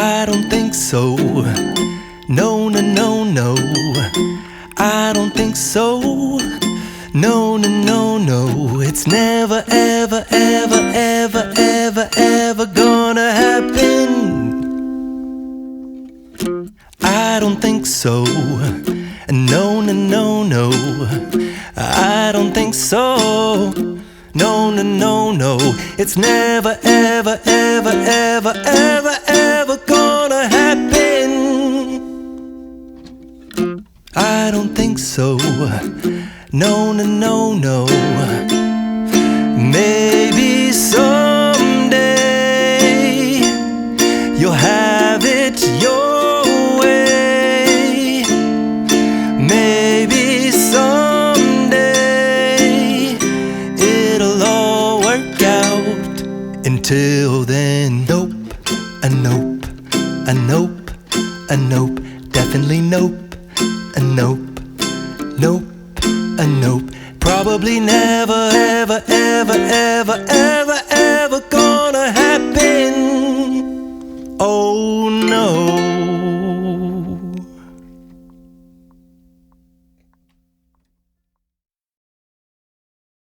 I don't think so. No, no, no, no. I don't think so. No, no, no, no. It's never, ever, ever, ever, ever, ever gonna happen. I don't think so. No, no, no, no. I don't think so. No, no, no, no. It's never, ever, ever, ever, ever, ever gonna happen. I don't think so. No, no, no, no. Maybe someday you'll have it your way. Maybe someday it'll all work out. Until then, nope, a nope, a nope, a nope, definitely nope, a nope, nope, a nope. Probably never, ever, ever, ever, ever